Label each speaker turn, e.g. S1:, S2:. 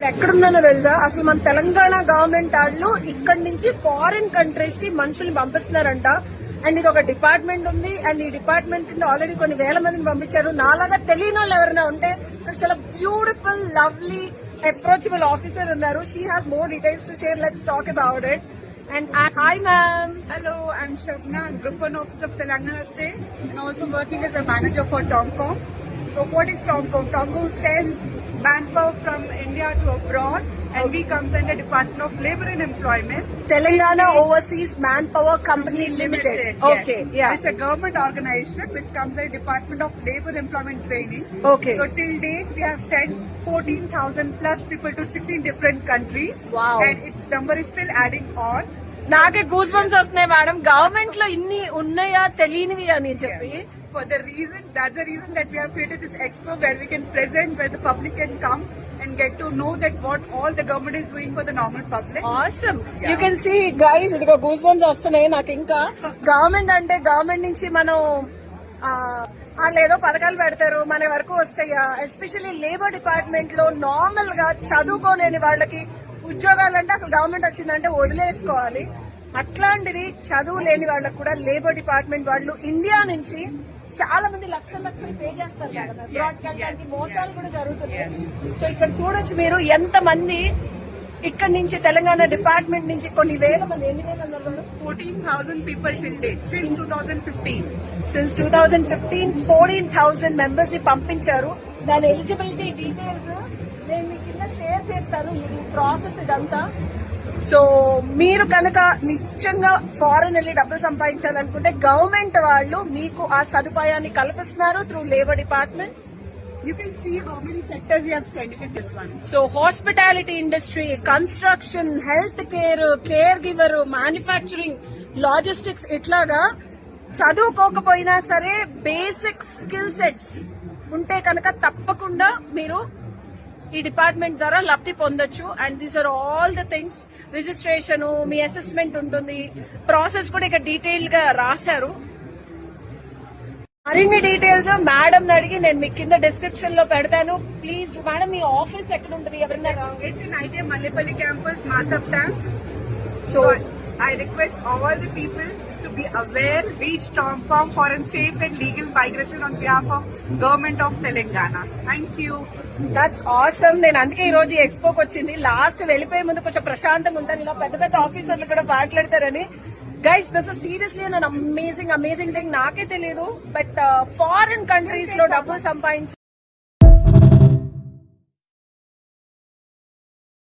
S1: ఎక్కడున్నానో తెలుసా, అసలు మన తెలంగాణ గవర్నమెంట్ వాళ్ళు ఇక్కడి నుంచి ఫారిన్ కంట్రీస్ కి మనుషుల్ని పంపిస్తున్నారంట. అండ్ ఇది ఒక డిపార్ట్మెంట్ ఉంది, అండ్ ఈ డిపార్ట్మెంట్ కింద ఆల్రెడీ కొన్ని వేల మందిని పంపించారు. నాలాగా తెలియని వాళ్ళు ఎవరైనా ఉంటే చాలా బ్యూటిఫుల్, లవ్లీ, అప్రోచబుల్ ఆఫీసర్ ఉన్నారు. She has more details to share. Let's talk about it. And hi ma'am.
S2: Hello, I'm Shabna, Group 1 Officer of Telangana State and also working as a manager for TOMCOM. So what is TOMCOM? TOMCOM sends manpower from India to abroad and we comes under Department of Labour and Employment.
S1: Telangana Overseas Manpower Company Limited. Okay,
S2: yes.
S1: yeah.
S2: It's a government organization which comes under Department of Labour Employment Training.
S1: Okay.
S2: So till date we have sent 14,000 plus people to 16 different countries.
S1: Wow.
S2: And its number is still adding on.
S1: నాకే goose bumps వస్తున్నాయి madam, government లో ఇన్ని ఉన్నాయా తెలియనివి అని చెప్పి.
S2: For the reason, that's the reason that we have created this expo where we can present, where the public can come and get to know that what all the government is doing for the normal public.
S1: Awesome. You can see guys, ఇదిగో goose bumps వస్తున్నాయి నాకు. ఇంకా government అంటే government నుంచి మనం వాళ్ళు ఏదో పథకాలు పెడతారు, మన వరకు వస్తాయా. ఎస్పెషల్లీ లేబర్ డిపార్ట్మెంట్ లో నార్మల్ గా చదువుకోలేని వాళ్ళకి ఉద్యోగాలంటే అసలు గవర్నమెంట్ వచ్చిందంటే వదిలేసుకోవాలి. అట్లాంటిది చదువు లేని వాళ్ళకు కూడా లేబర్ డిపార్ట్మెంట్ వాళ్ళు ఇండియా నుంచి చాలా మంది లక్షలు పే చేస్తారు కదా. బ్రాడ్కాస్ట్ మోసాలు కూడా జరుగుతున్నాయి. సో ఇక్కడ చూడొచ్చు మీరు ఎంత మంది ఇక్కడ నుంచి తెలంగాణ డిపార్ట్మెంట్ నుంచి కొన్ని వేల మంది, ఎన్ని వేల
S2: 14,000 people till date since 2015.
S1: Since 2015 14,000 members ని పంపించారు. దాని ఎలిజిబిలిటీ డీటెయిల్స్ నేను మీ కింద షేర్ చేస్తాను, ఇది ప్రాసెస్ ఇదంతా. సో మీరు కనుక నిజంగా ఫారెన్ వెళ్ళి డబ్బులు సంపాదించాలనుకుంటే గవర్నమెంట్ వాళ్ళు మీకు ఆ సదుపాయాన్ని కల్పిస్తున్నారు through labour department.
S2: You can see how many sectors we have sent in this one.
S1: So hospitality industry, construction, health care, care giver, manufacturing, logistics, ఇట్లాగా చదువుకోకపోయినా సరే బేసిక్ స్కిల్ సెట్స్ ఉంటే కనుక తప్పకుండా మీరు ఈ డిపార్ట్మెంట్ ద్వారా లబ్ధి పొందొచ్చు. And these are all the things. Registration, మీ అసెస్మెంట్ ఉంటుంది, ప్రాసెస్ కూడా ఇక డీటెయిల్ గా రాశారు. మరిన్ని డీటెయిల్స్ మేడం అడిగి నేను మీకు కింద డిస్క్రిప్షన్ లో పెడతాను. ప్లీజ్ మేడం, మీ ఆఫీస్ ఎక్కడ ఉంటుంది? ఎవరైనా
S2: It's in ITM Mallepalli campus, Masaptam.
S1: So
S2: I request all the people to be aware, reach TOMCOM for a safe and legal migration on behalf of Government of Telangana. Thank you.
S1: That's awesome. నేను అందుకే ఈ రోజు ఎక్స్పోకి వచ్చింది. Last వెళ్ళిపోయే ముందు కొంచెం ప్రశాంతంగా ఉంటాను, ఇలా పెద్ద పెద్ద ఆఫీసర్లు కూడా మాట్లాడతారని. Guys, this is seriously an amazing thing. నాకే తెలియదు, బట్ ఫారిన్ కంట్రీస్ లో డబ్బులు సంపాదించి